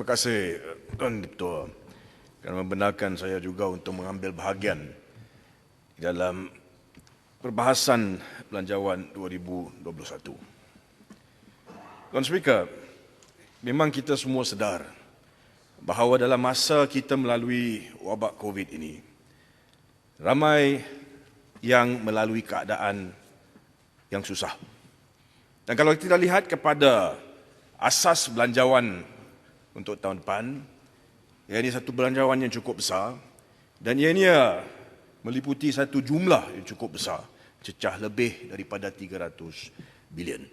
Terima kasih Tuan Ketua kerana membenarkan saya juga untuk mengambil bahagian dalam perbahasan Belanjawan 2021. Tuan Speaker, memang kita semua sedar bahawa dalam masa kita melalui wabak COVID ini, ramai yang melalui keadaan yang susah. Dan kalau kita lihat kepada asas belanjawan untuk tahun depan, ia ini satu belanjawan yang cukup besar dan ianya meliputi satu jumlah yang cukup besar, cecah lebih daripada 300 bilion.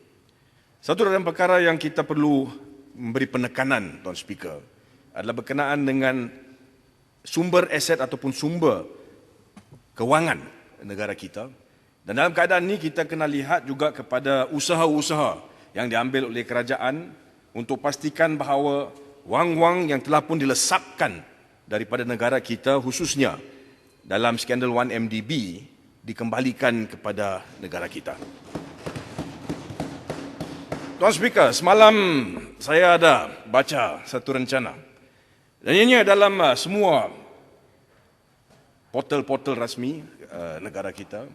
Satu dalam perkara yang kita perlu memberi penekanan, Tuan Speaker, adalah berkenaan dengan sumber aset ataupun sumber kewangan negara kita. Dan dalam keadaan ini kita kena lihat juga kepada usaha-usaha yang diambil oleh kerajaan untuk pastikan bahawa wang-wang yang telah pun dilesapkan daripada negara kita, khususnya dalam skandal 1MDB, dikembalikan kepada negara kita. Tuan Speaker, semalam saya ada baca satu rencana. Dan ini dalam semua portal-portal rasmi negara kita.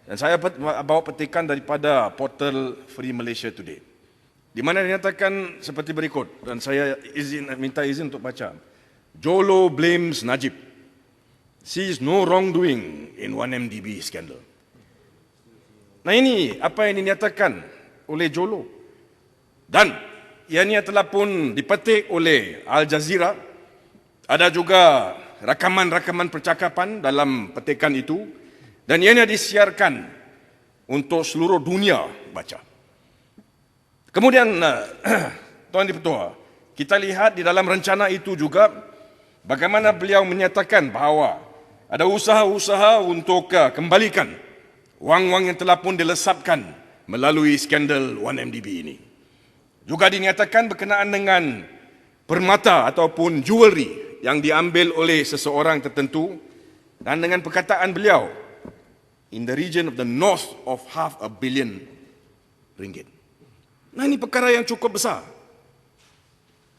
Dan saya bawa petikan daripada portal Free Malaysia Today, di mana dinyatakan seperti berikut, dan saya minta izin untuk baca. Jolo blames Najib, sees no wrongdoing in 1MDB scandal. Nah, ini apa yang dinyatakan oleh Jolo. Dan ianya telah pun dipetik oleh Al Jazeera. Ada juga rakaman-rakaman percakapan dalam petikan itu, dan ianya disiarkan untuk seluruh dunia baca. Kemudian, Tuan Ketua, kita lihat di dalam rencana itu juga bagaimana beliau menyatakan bahawa ada usaha-usaha untuk kembalikan wang-wang yang telah pun dilesapkan melalui skandal 1MDB ini. Juga dinyatakan berkenaan dengan permata ataupun jewelry yang diambil oleh seseorang tertentu, dan dengan perkataan beliau, in the region of the north of $500 million. Nah, ini perkara yang cukup besar.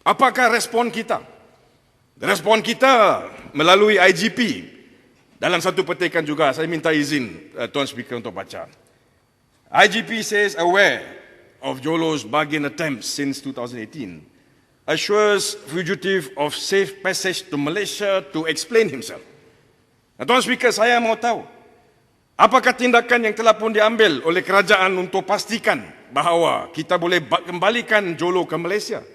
Apakah respon kita? Respon kita melalui IGP dalam satu petikan juga, saya minta izin Tuan Speaker untuk baca. IGP says aware of Jolo's bargain attempts since 2018, assures fugitive of safe passage to Malaysia to explain himself. Nah, Tuan Speaker, saya mau tahu, apakah tindakan yang telah pun diambil oleh kerajaan untuk pastikan bahawa kita boleh kembalikan Jolo ke Malaysia?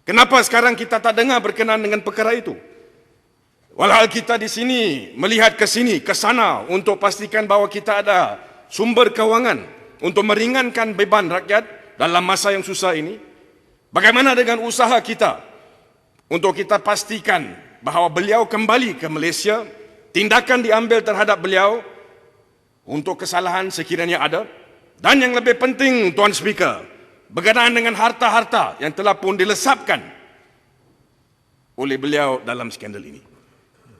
Kenapa sekarang kita tak dengar berkenaan dengan perkara itu? Walhal kita di sini melihat ke sini, ke sana untuk pastikan bahawa kita ada sumber kewangan untuk meringankan beban rakyat dalam masa yang susah ini. Bagaimana dengan usaha kita untuk kita pastikan bahawa beliau kembali ke Malaysia, tindakan diambil terhadap beliau untuk kesalahan sekiranya ada, dan yang lebih penting, Tuan Speaker, berkenaan dengan harta-harta yang telah pun dilesapkan oleh beliau dalam skandal ini.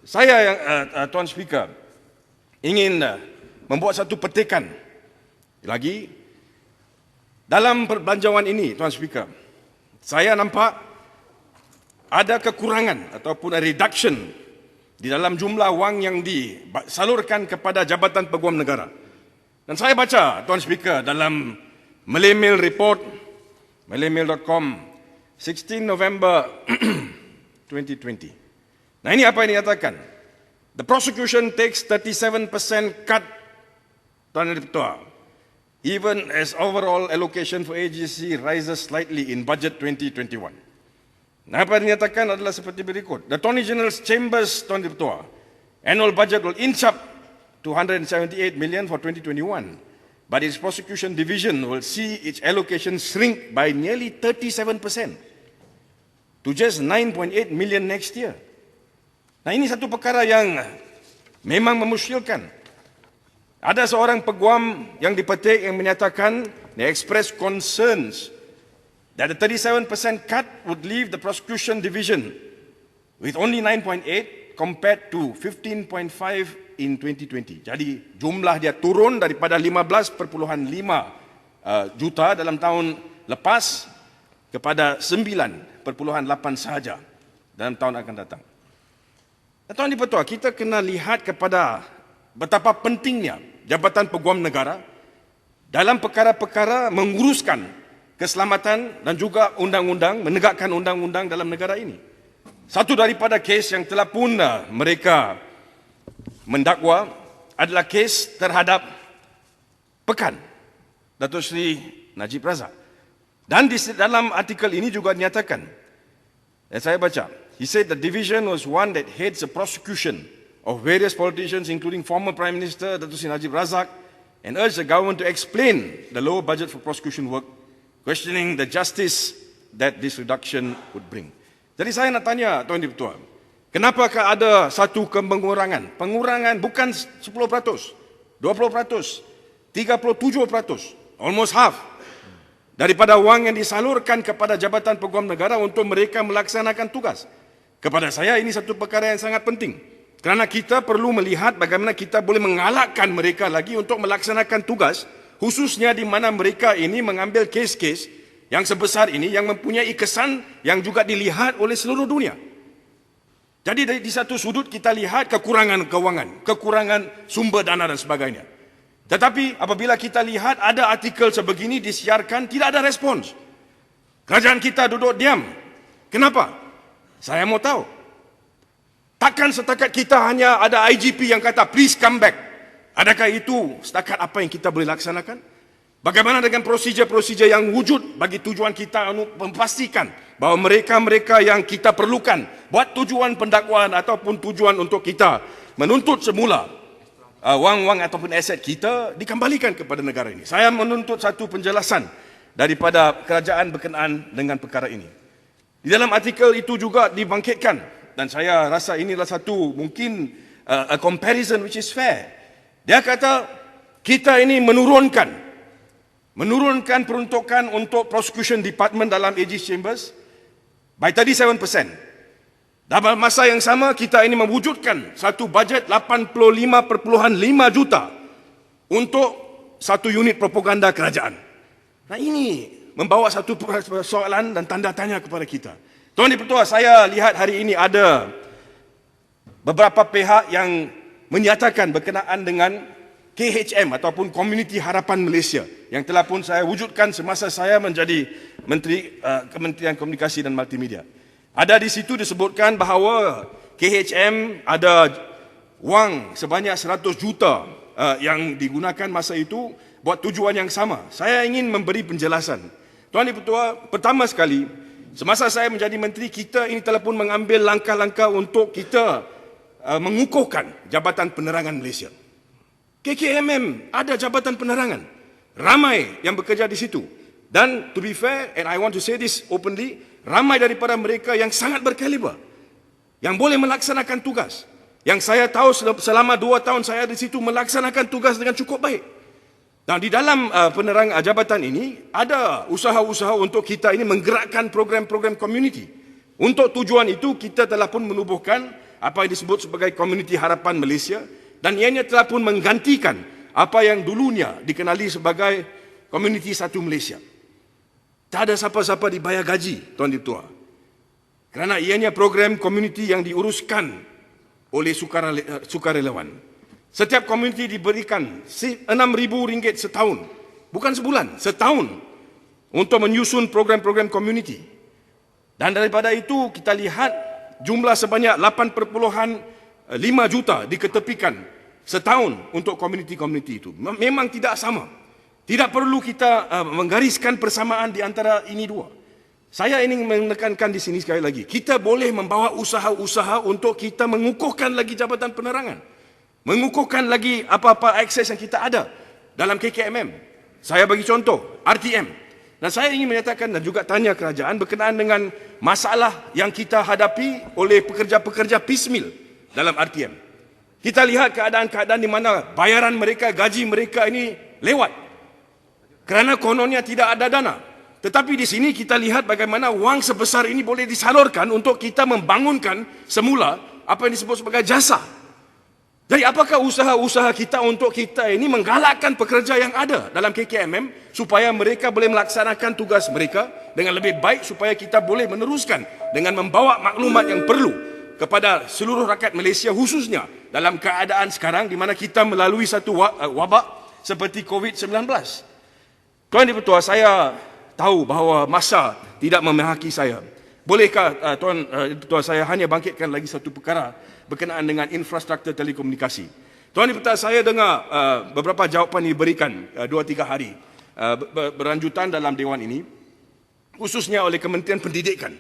Saya, Tuan Speaker, ingin membuat satu petikan lagi dalam perbelanjawan ini, Tuan Speaker. Saya nampak ada kekurangan ataupun reduction di dalam jumlah wang yang disalurkan kepada Jabatan Peguam Negara. Dan saya baca, Tuan Speaker, dalam Malay Mail Report, malaymail.com, 16 November 2020. Nah, ini apa yang dinyatakan. The prosecution takes 37% cut, Tuan Ketua, even as overall allocation for AGC rises slightly in budget 2021. Nah, apa yang dinyatakan adalah seperti berikut. The Attorney General's Chambers, Tuan Ketua, annual budget will inch up to 178 million for 2021, but its prosecution division will see its allocation shrink by nearly 37% to just 9.8 million next year. Nah, ini satu perkara yang memang memusyilkan. Ada seorang peguam yang dipetik yang menyatakan, they express concerns that the 37% cut would leave the prosecution division with only 9.8 compared to 15.5 in 2020. Jadi jumlah dia turun daripada 15.5 juta dalam tahun lepas kepada 9 sahaja dalam tahun akan datang. Tuan Dipertua, kita kena lihat kepada betapa pentingnya Jabatan Peguam Negara dalam perkara-perkara menguruskan keselamatan dan juga undang-undang, menegakkan undang-undang dalam negara ini. Satu daripada kes yang telah pun mereka mendakwa adalah kes terhadap Pekan, Datuk Seri Najib Razak. Dan di dalam artikel ini juga dinyatakan, saya baca, he said the division was one that heads the prosecution of various politicians including former Prime Minister Datuk Seri Najib Razak and urged the government to explain the lower budget for prosecution work, questioning the justice that this reduction would bring. Jadi saya nak tanya Tuan Dipertua, kenapakah ada satu pengurangan? Pengurangan bukan 10%, 20%, 37%, almost half daripada wang yang disalurkan kepada Jabatan Peguam Negara untuk mereka melaksanakan tugas. Kepada saya ini satu perkara yang sangat penting. Kerana kita perlu melihat bagaimana kita boleh mengalahkan mereka lagi untuk melaksanakan tugas, khususnya di mana mereka ini mengambil kes-kes yang sebesar ini, yang mempunyai kesan yang juga dilihat oleh seluruh dunia. Jadi di satu sudut kita lihat kekurangan kewangan, kekurangan sumber dana dan sebagainya. Tetapi apabila kita lihat ada artikel sebegini disiarkan, tidak ada respons. Kerajaan kita duduk diam. Kenapa? Saya mau tahu. Takkan setakat kita hanya ada IGP yang kata, please come back. Adakah itu setakat apa yang kita boleh laksanakan? Bagaimana dengan prosedur-prosedur yang wujud bagi tujuan kita untuk memastikan bahawa mereka-mereka yang kita perlukan buat tujuan pendakwaan ataupun tujuan untuk kita menuntut semula wang-wang ataupun aset kita dikembalikan kepada negara ini. Saya menuntut satu penjelasan daripada kerajaan berkenaan dengan perkara ini. Di dalam artikel itu juga dibangkitkan, dan saya rasa inilah satu mungkin a comparison which is fair. Dia kata kita ini menurunkan peruntukan untuk prosecution department dalam AG's Chambers by 37%. Dalam masa yang sama kita ini mewujudkan satu bajet 85.5 juta untuk satu unit propaganda kerajaan. Nah, ini membawa satu soalan dan tanda tanya kepada kita. Tuan Dipertua, saya lihat hari ini ada beberapa pihak yang menyatakan berkenaan dengan KHM ataupun Komuniti Harapan Malaysia yang telah pun saya wujudkan semasa saya menjadi Menteri Kementerian Komunikasi dan Multimedia. Ada di situ disebutkan bahawa KHM ada wang sebanyak 100 juta yang digunakan masa itu buat tujuan yang sama. Saya ingin memberi penjelasan. Tuan Dipertua, pertama sekali, semasa saya menjadi menteri, kita ini telah pun mengambil langkah-langkah untuk kita mengukuhkan Jabatan Penerangan Malaysia. KKMM ada Jabatan Penerangan. Ramai yang bekerja di situ. Dan to be fair, and I want to say this openly, ramai daripada mereka yang sangat berkaliber, yang boleh melaksanakan tugas. Yang saya tahu selama 2 tahun saya di situ melaksanakan tugas dengan cukup baik. Dan di dalam penerang jabatan ini, ada usaha-usaha untuk kita ini menggerakkan program-program community. Untuk tujuan itu, kita telah pun menubuhkan apa yang disebut sebagai Komuniti Harapan Malaysia, dan ianya telah pun menggantikan apa yang dulunya dikenali sebagai Komuniti Satu Malaysia. Tak ada siapa-siapa dibayar gaji, Tuan Dipertua. Kerana ianya program community yang diuruskan oleh sukarelawan. Setiap komuniti diberikan RM6,000 setahun. Bukan sebulan, setahun. Untuk menyusun program-program komuniti. Dan daripada itu kita lihat jumlah sebanyak 8.5 juta diketepikan setahun untuk komuniti-komuniti itu. Memang tidak sama. Tidak perlu kita menggariskan persamaan di antara ini dua. Saya ingin menekankan di sini sekali lagi. Kita boleh membawa usaha-usaha untuk kita mengukuhkan lagi Jabatan Penerangan. Mengukuhkan lagi apa-apa akses yang kita ada dalam KKMM. Saya bagi contoh, RTM. Dan saya ingin menyatakan dan juga tanya kerajaan berkenaan dengan masalah yang kita hadapi oleh pekerja-pekerja piecemeal dalam RTM. Kita lihat keadaan-keadaan di mana bayaran mereka, gaji mereka ini lewat. Kerana kononnya tidak ada dana. Tetapi di sini kita lihat bagaimana wang sebesar ini boleh disalurkan untuk kita membangunkan semula apa yang disebut sebagai jasa. Jadi apakah usaha-usaha kita untuk kita ini menggalakkan pekerja yang ada dalam KKMM supaya mereka boleh melaksanakan tugas mereka dengan lebih baik, supaya kita boleh meneruskan dengan membawa maklumat yang perlu kepada seluruh rakyat Malaysia, khususnya dalam keadaan sekarang di mana kita melalui satu wabak seperti COVID-19. Tuan Dipertua, saya tahu bahawa masa tidak memihaki saya. Bolehkah Tuan Dipertua saya hanya bangkitkan lagi satu perkara berkenaan dengan infrastruktur telekomunikasi? Tuan Dipertua, saya dengar beberapa jawapan diberikan 2-3 hari berlanjutan dalam Dewan ini, khususnya oleh Kementerian Pendidikan,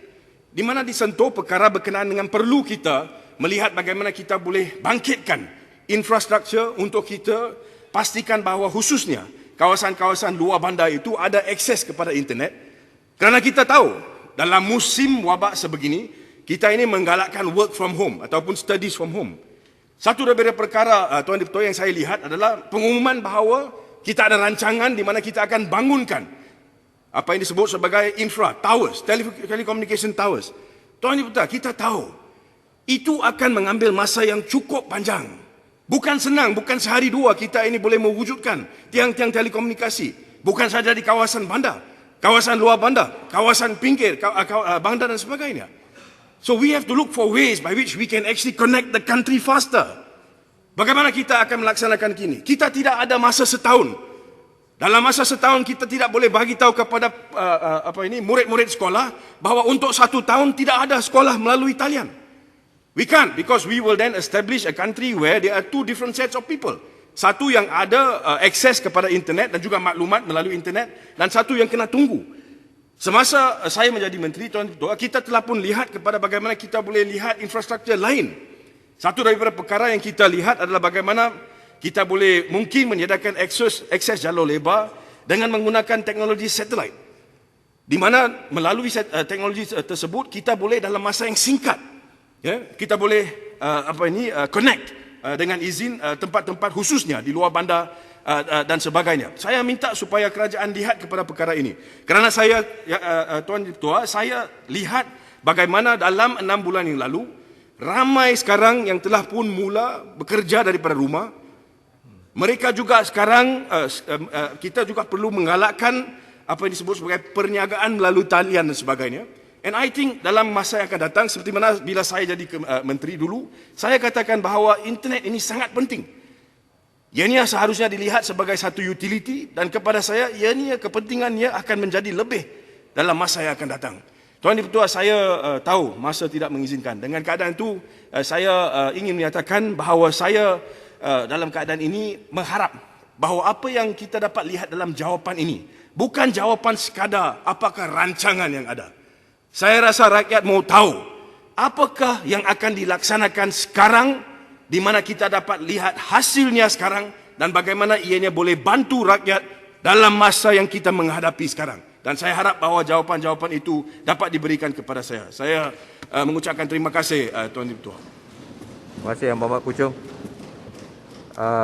di mana disentuh perkara berkenaan dengan perlu kita melihat bagaimana kita boleh bangkitkan infrastruktur untuk kita pastikan bahawa khususnya kawasan-kawasan luar bandar itu ada akses kepada internet. Kerana kita tahu dalam musim wabak sebegini, kita ini menggalakkan work from home ataupun studies from home. Satu daripada perkara Tuan Dipertua yang saya lihat adalah pengumuman bahawa kita ada rancangan di mana kita akan bangunkan apa yang disebut sebagai infra towers, telecommunication towers. Tuan Dipertua, kita tahu itu akan mengambil masa yang cukup panjang. Bukan senang, bukan sehari dua kita ini boleh mewujudkan tiang-tiang telekomunikasi. Bukan saja di kawasan bandar, kawasan luar bandar, kawasan pinggir, bandar dan sebagainya. So we have to look for ways by which we can actually connect the country faster. Bagaimana kita akan melaksanakan kini? Kita tidak ada masa setahun. Dalam masa setahun kita tidak boleh bagi tahu kepada murid-murid sekolah bahawa untuk 1 tahun tidak ada sekolah melalui talian. We can't, because we will then establish a country where there are 2 different sets of people. Satu yang ada akses kepada internet dan juga maklumat melalui internet, dan satu yang kena tunggu. Semasa saya menjadi menteri, Tuan Dipertua, kita telah pun lihat kepada bagaimana kita boleh lihat infrastruktur lain. Satu daripada perkara yang kita lihat adalah bagaimana kita boleh mungkin menyediakan akses jalur lebar dengan menggunakan teknologi satelit. Di mana melalui teknologi tersebut kita boleh dalam masa yang singkat, kita boleh connect dengan izin tempat-tempat khususnya di luar bandar dan sebagainya. Saya minta supaya kerajaan lihat kepada perkara ini. Kerana saya, Tuan Dipertua, saya lihat bagaimana dalam 6 bulan yang lalu, ramai sekarang yang telah pun mula bekerja daripada rumah. Mereka juga sekarang, kita juga perlu menggalakkan apa yang disebut sebagai perniagaan melalui talian dan sebagainya. And I think dalam masa yang akan datang, seperti mana bila saya jadi menteri dulu, saya katakan bahawa internet ini sangat penting. Ianya seharusnya dilihat sebagai satu utility, dan kepada saya, ianya kepentingannya akan menjadi lebih dalam masa yang akan datang. Tuan Dipertua, saya tahu masa tidak mengizinkan. Dengan keadaan itu, saya ingin menyatakan bahawa saya dalam keadaan ini mengharap bahawa apa yang kita dapat lihat dalam jawapan ini, bukan jawapan sekadar apakah rancangan yang ada. Saya rasa rakyat mau tahu apakah yang akan dilaksanakan sekarang, di mana kita dapat lihat hasilnya sekarang, dan bagaimana ianya boleh bantu rakyat dalam masa yang kita menghadapi sekarang. Dan saya harap bahawa jawapan-jawapan itu dapat diberikan kepada saya. Saya mengucapkan terima kasih Tuan Dipertua. Terima kasih Yang Berhormat Puchong.